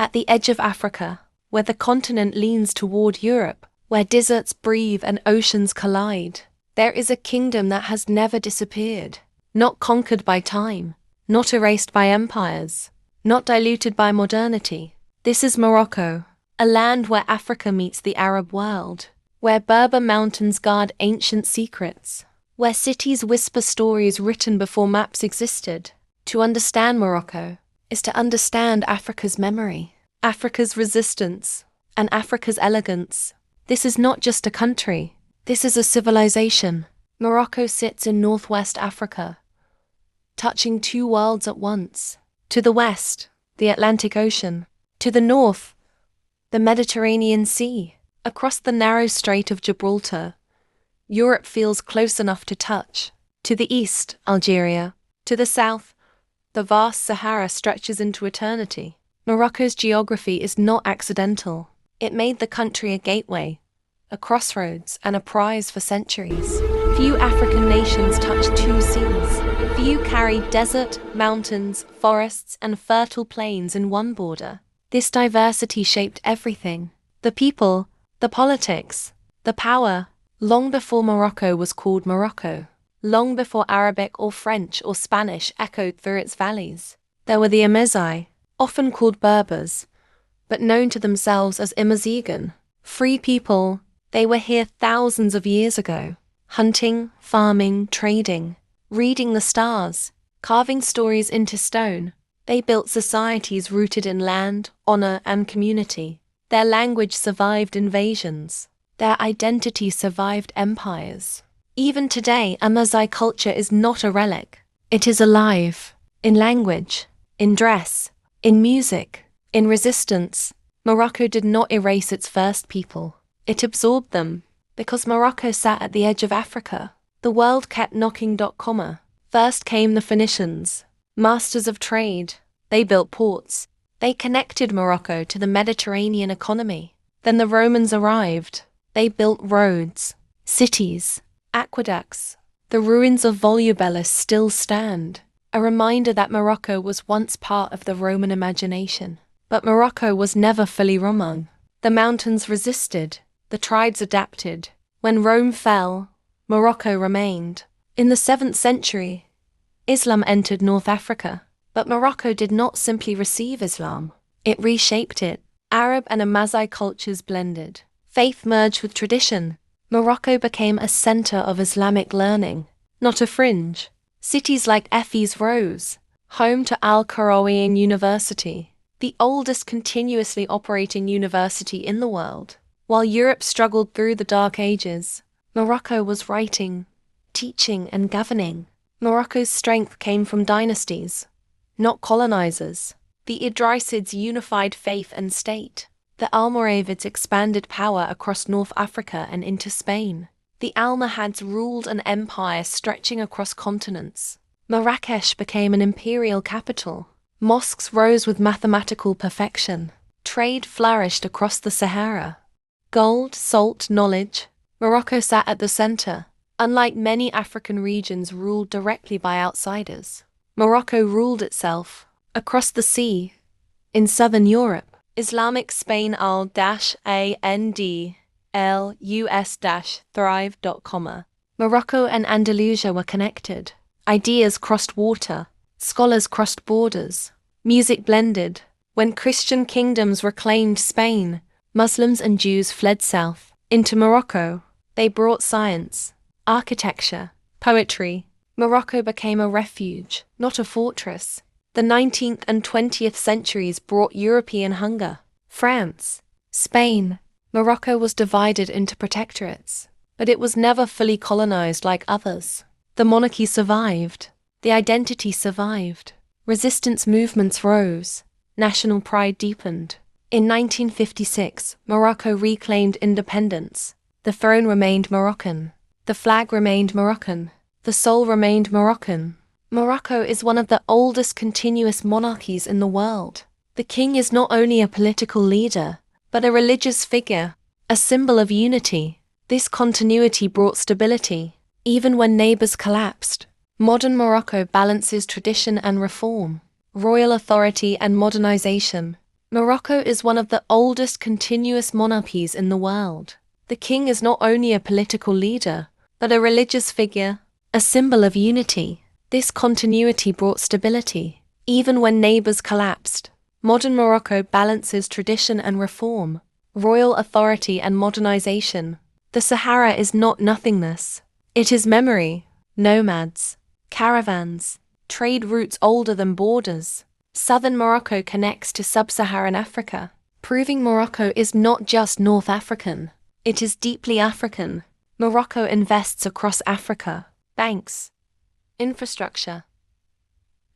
At the edge of Africa, where the continent leans toward Europe, where deserts breathe and oceans collide, there is a kingdom that has never disappeared, not conquered by time, not erased by empires, not diluted by modernity. This is Morocco, a land where Africa meets the Arab world, where Berber mountains guard ancient secrets, where cities whisper stories written before maps existed. To understand Morocco is to understand Africa's memory, Africa's resistance, and Africa's elegance. This is not just a country, this is a civilization. Morocco sits in northwest Africa, touching two worlds at once. To the west, the Atlantic Ocean. To the north, the Mediterranean Sea. Across the narrow Strait of Gibraltar, Europe feels close enough to touch. To the east, Algeria. To the south, the vast Sahara stretches into eternity. Morocco's geography is not accidental. It made the country a gateway, a crossroads, and a prize for centuries. Few African nations touch two seas. Few carry desert, mountains, forests, and fertile plains in one border. This diversity shaped everything: the people, the politics, the power. Long before Morocco was called Morocco, long before Arabic or French or Spanish echoed through its valleys, there were the Amazigh, often called Berbers, but known to themselves as Amazigh, free people. They were here thousands of years ago, hunting, farming, trading, reading the stars, carving stories into stone. They built societies rooted in land, honor, and community. Their language survived invasions. Their identity survived empires. Even today, Amazigh culture is not a relic. It is alive, in language, in dress, in music, in resistance. Morocco did not erase its first people. It absorbed them. Because Morocco sat at the edge of Africa, the world kept knocking. First came the Phoenicians, masters of trade. They built ports. They connected Morocco to the Mediterranean economy. Then the Romans arrived. They built roads, cities, aqueducts. The ruins of Volubilis still stand, a reminder that Morocco was once part of the Roman imagination. But Morocco was never fully Roman. The mountains resisted, the tribes adapted. When Rome fell, Morocco remained. In the 7th century, Islam entered North Africa. But Morocco did not simply receive Islam. It reshaped it. Arab and Amazigh cultures blended. Faith merged with tradition. Morocco became a center of Islamic learning, not a fringe. Cities like Fez rose, home to Al-Qarawiyyin University, the oldest continuously operating university in the world. While Europe struggled through the Dark Ages, Morocco was writing, teaching, and governing. Morocco's strength came from dynasties, not colonizers. The Idrisids unified faith and state. The Almoravids expanded power across North Africa and into Spain. The Almohads ruled an empire stretching across continents. Marrakesh became an imperial capital. Mosques rose with mathematical perfection. Trade flourished across the Sahara. Gold, salt, knowledge. Morocco sat at the center. Unlike many African regions ruled directly by outsiders, Morocco ruled itself. Across the sea, in southern Europe, Islamic Spain Al-Andalus-thrive. Morocco and Andalusia were connected. Ideas crossed water. Scholars crossed borders. Music blended. When Christian kingdoms reclaimed Spain, Muslims and Jews fled south. Into Morocco, they brought science, architecture, poetry. Morocco became a refuge, not a fortress. The 19th and 20th centuries brought European hunger. France, Spain, Morocco was divided into protectorates, but it was never fully colonized like others. The monarchy survived. The identity survived. Resistance movements rose. National pride deepened. In 1956, Morocco reclaimed independence. The throne remained Moroccan. The flag remained Moroccan. The soul remained Moroccan. Morocco is one of the oldest continuous monarchies in the world. The king is not only a political leader, but a religious figure, a symbol of unity. This continuity brought stability, even when neighbors collapsed. Modern Morocco balances tradition and reform, royal authority and modernization. Morocco is one of the oldest continuous monarchies in the world. The king is not only a political leader, but a religious figure, a symbol of unity. This continuity brought stability, even when neighbors collapsed. Modern Morocco balances tradition and reform, royal authority and modernization. The Sahara is not nothingness. It is memory, nomads, caravans, trade routes older than borders. Southern Morocco connects to sub-Saharan Africa, proving Morocco is not just North African. It is deeply African. Morocco invests across Africa. Banks, infrastructure,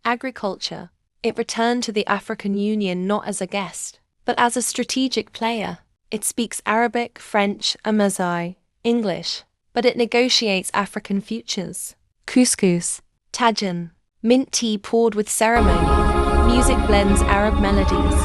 agriculture. It returned to the African Union not as a guest, but as a strategic player. It speaks Arabic, French, Amazigh, English, but it negotiates African futures. Couscous, tagine, mint tea poured with ceremony. Music blends Arab melodies,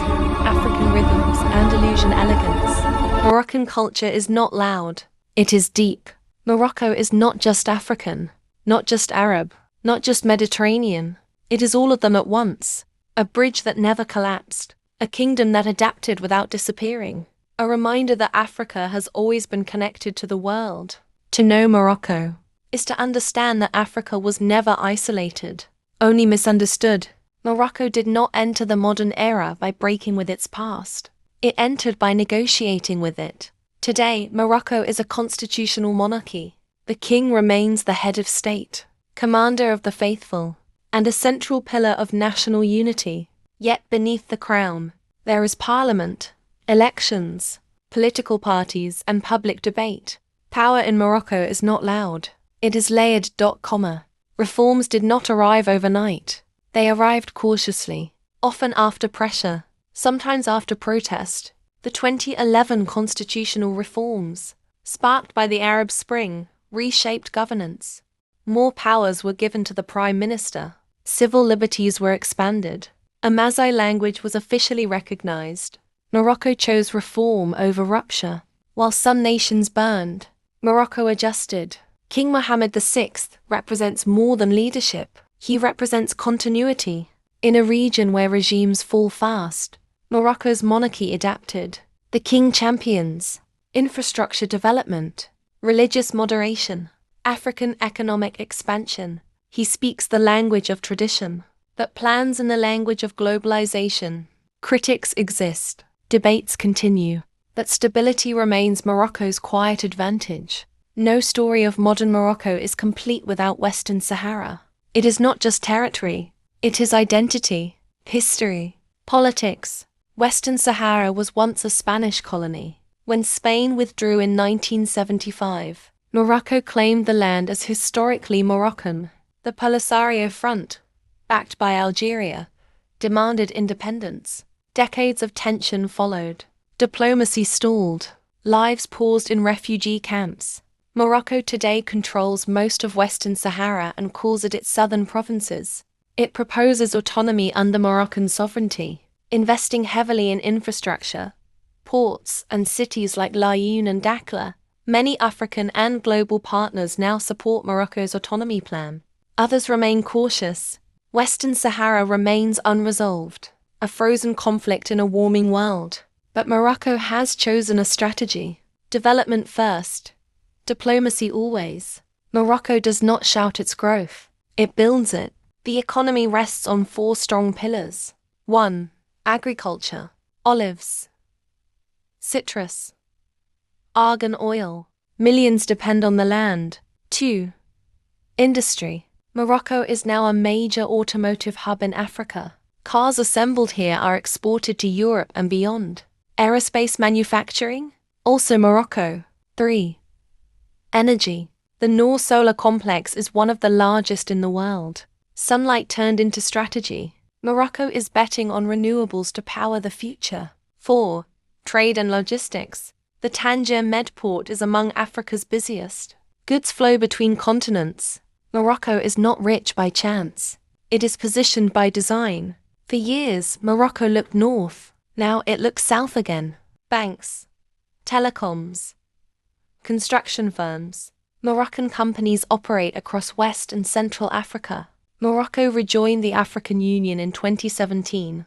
African rhythms, Andalusian elegance. Moroccan culture is not loud, it is deep. Morocco is not just African, not just Arab, not just Mediterranean. It is all of them at once. A bridge that never collapsed, a kingdom that adapted without disappearing. A reminder that Africa has always been connected to the world. To know Morocco is to understand that Africa was never isolated, only misunderstood. Morocco did not enter the modern era by breaking with its past. It entered by negotiating with it. Today, Morocco is a constitutional monarchy. The king remains the head of state, commander of the faithful, and a central pillar of national unity. Yet beneath the crown, there is parliament, elections, political parties, and public debate. Power in Morocco is not loud. It is layered. Reforms did not arrive overnight. They arrived cautiously, often after pressure, sometimes after protest. The 2011 constitutional reforms, sparked by the Arab Spring, reshaped governance. More powers were given to the prime minister. Civil liberties were expanded. Amazigh language was officially recognized. Morocco chose reform over rupture. While some nations burned, Morocco adjusted. King Mohammed VI represents more than leadership. He represents continuity. In a region where regimes fall fast, Morocco's monarchy adapted. The king champions infrastructure development, religious moderation, African economic expansion. He speaks the language of tradition, but plans in the language of globalization. Critics exist, debates continue, but stability remains Morocco's quiet advantage. No story of modern Morocco is complete without Western Sahara. It is not just territory, it is identity, history, politics. Western Sahara was once a Spanish colony. When Spain withdrew in 1975, Morocco claimed the land as historically Moroccan. The Polisario Front, backed by Algeria, demanded independence. Decades of tension followed. Diplomacy stalled. Lives paused in refugee camps. Morocco today controls most of Western Sahara and calls it its southern provinces. It proposes autonomy under Moroccan sovereignty, investing heavily in infrastructure, ports, and cities like Laayoune and Dakhla. Many African and global partners now support Morocco's autonomy plan. Others remain cautious. Western Sahara remains unresolved, a frozen conflict in a warming world. But Morocco has chosen a strategy. Development first. Diplomacy always. Morocco does not shout its growth, it builds it. The economy rests on 4 strong pillars. 1. Agriculture. Olives, citrus, argan oil. Millions depend on the land. 2. Industry. Morocco is now a major automotive hub in Africa. Cars assembled here are exported to Europe and beyond. Aerospace manufacturing? Also Morocco. 3. Energy. The Noor Solar Complex is one of the largest in the world. Sunlight turned into strategy. Morocco is betting on renewables to power the future. 4. Trade and logistics. The Tangier Med Port is among Africa's busiest. Goods flow between continents. Morocco is not rich by chance. It is positioned by design. For years, Morocco looked north. Now it looks south again. Banks, telecoms, construction firms. Moroccan companies operate across West and Central Africa. Morocco rejoined the African Union in 2017.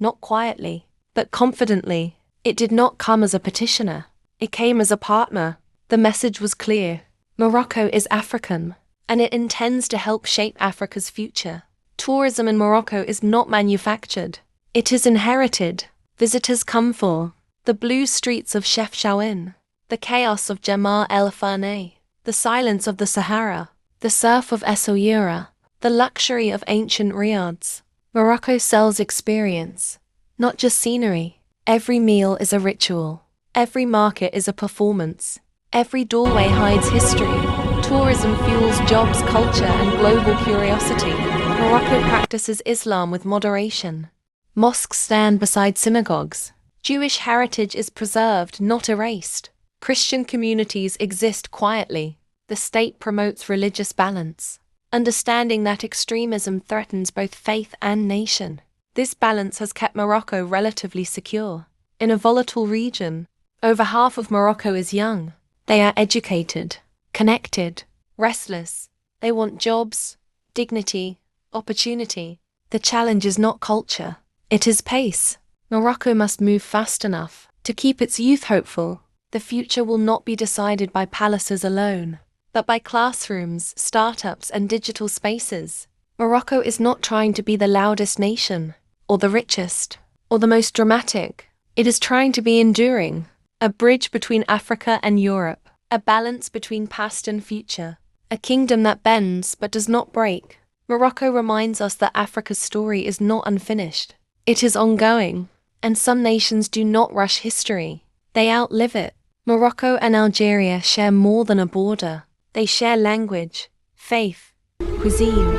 Not quietly. but confidently. It did not come as a petitioner. It came as a partner. The message was clear. Morocco is African, and it intends to help shape Africa's future. Tourism in Morocco is not manufactured. It is inherited. Visitors come for the blue streets of Chefchaouen, the chaos of Jemaa El Ferneh, the silence of the Sahara, the surf of Essaouira, the luxury of ancient riads. Morocco sells experience, not just scenery. Every meal is a ritual. Every market is a performance. Every doorway hides history. Tourism fuels jobs, culture, and global curiosity. Morocco practices Islam with moderation. Mosques stand beside synagogues. Jewish heritage is preserved, not erased. Christian communities exist quietly. The state promotes religious balance, understanding that extremism threatens both faith and nation. This balance has kept Morocco relatively secure. In a volatile region, over half of Morocco is young. They are educated, connected, restless. They want jobs, dignity, opportunity. The challenge is not culture, it is pace. Morocco must move fast enough to keep its youth hopeful. The future will not be decided by palaces alone, but by classrooms, startups, and digital spaces. Morocco is not trying to be the loudest nation, or the richest, or the most dramatic. It is trying to be enduring, a bridge between Africa and Europe, a balance between past and future, a kingdom that bends but does not break. Morocco reminds us that Africa's story is not unfinished. It is ongoing, and some nations do not rush history. They outlive it. Morocco and Algeria share more than a border. They share language, faith, cuisine,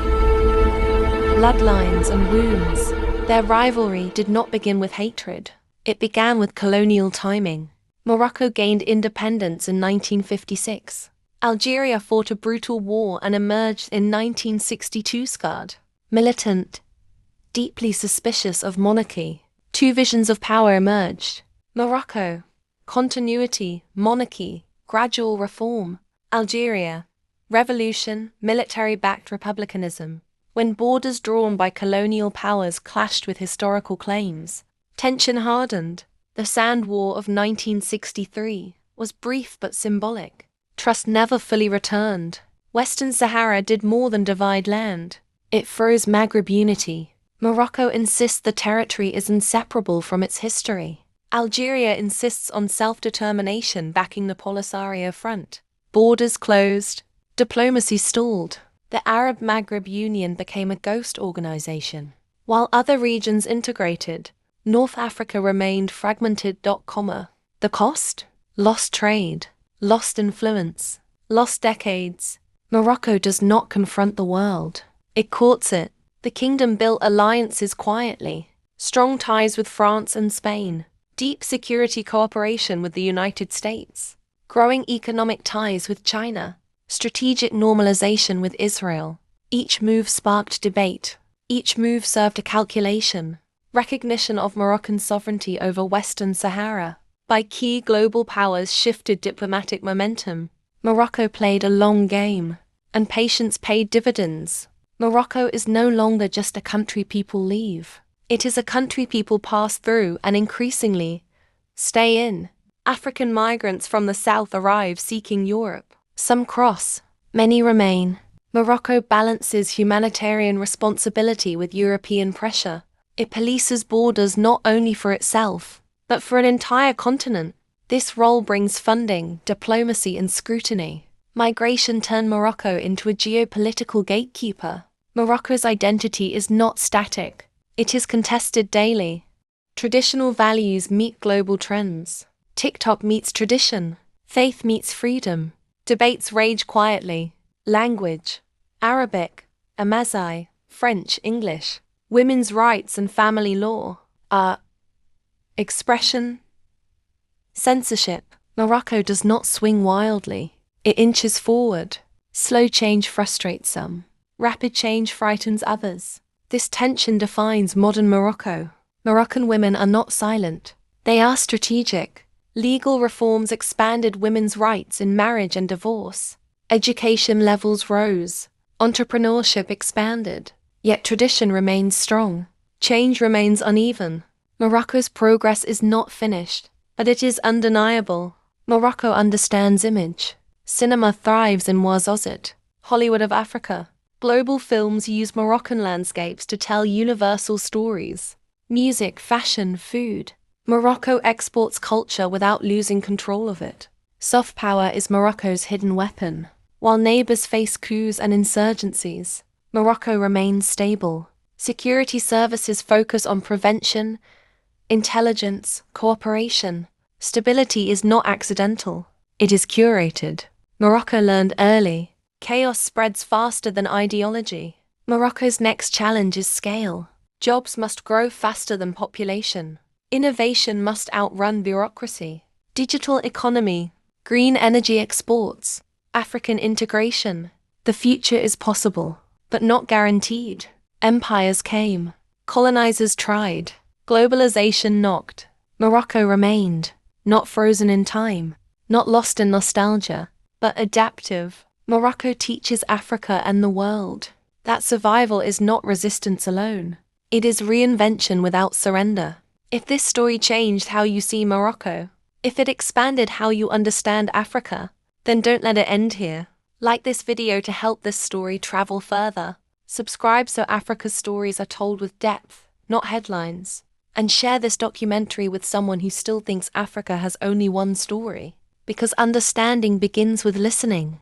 bloodlines, and wounds. Their rivalry did not begin with hatred. It began with colonial timing. Morocco gained independence in 1956. Algeria fought a brutal war and emerged in 1962 scarred, militant, deeply suspicious of monarchy. Two visions of power emerged. Morocco, continuity, monarchy, gradual reform. Algeria, revolution, military-backed republicanism. When borders drawn by colonial powers clashed with historical claims, tension hardened. The Sand War of 1963 was brief but symbolic. Trust never fully returned. Western Sahara did more than divide land. It froze Maghreb unity. Morocco insists the territory is inseparable from its history. Algeria insists on self-determination backing the Polisario Front. Borders closed. Diplomacy stalled. The Arab Maghreb Union became a ghost organization. While other regions integrated, North Africa remained fragmented. The cost? Lost trade, lost influence, lost decades. Morocco does not confront the world. It courts it. The kingdom built alliances quietly. Strong ties with France and Spain. Deep security cooperation with the United States. Growing economic ties with China. Strategic normalization with Israel. Each move sparked debate. Each move served a calculation. Recognition of Moroccan sovereignty over Western Sahara by key global powers shifted diplomatic momentum. Morocco played a long game, and patience paid dividends. Morocco is no longer just a country people leave. It is a country people pass through and increasingly stay in. African migrants from the south arrive seeking Europe. Some cross, many remain. Morocco balances humanitarian responsibility with European pressure. It polices borders not only for itself, but for an entire continent. This role brings funding, diplomacy, and scrutiny. Migration turned Morocco into a geopolitical gatekeeper. Morocco's identity is not static. It is contested daily. Traditional values meet global trends. TikTok meets tradition. Faith meets freedom. Debates rage quietly. Language: Arabic, Amazigh, French, English. Women's rights and family law. Expression: censorship. Morocco does not swing wildly. It inches forward. Slow change frustrates some. Rapid change frightens others. This tension defines modern Morocco. Moroccan women are not silent. They are strategic. Legal reforms expanded women's rights in marriage and divorce. Education levels rose. Entrepreneurship expanded. Yet tradition remains strong. Change remains uneven. Morocco's progress is not finished, but it is undeniable. Morocco understands image. Cinema thrives in Ouarzazate, Hollywood of Africa. Global films use Moroccan landscapes to tell universal stories. Music, fashion, food. Morocco exports culture without losing control of it. Soft power is Morocco's hidden weapon. While neighbors face coups and insurgencies, Morocco remains stable. Security services focus on prevention, intelligence, cooperation. Stability is not accidental. It is curated. Morocco learned early. Chaos spreads faster than ideology. Morocco's next challenge is scale. Jobs must grow faster than population. Innovation must outrun bureaucracy. Digital economy, green energy exports, African integration. The future is possible, but not guaranteed. Empires came. Colonizers tried. Globalization knocked. Morocco remained, not frozen in time, not lost in nostalgia, but adaptive. Morocco teaches Africa and the world that survival is not resistance alone. It is reinvention without surrender. If this story changed how you see Morocco, if it expanded how you understand Africa, then don't let it end here. Like this video to help this story travel further. Subscribe so Africa's stories are told with depth, not headlines. And share this documentary with someone who still thinks Africa has only one story. Because understanding begins with listening.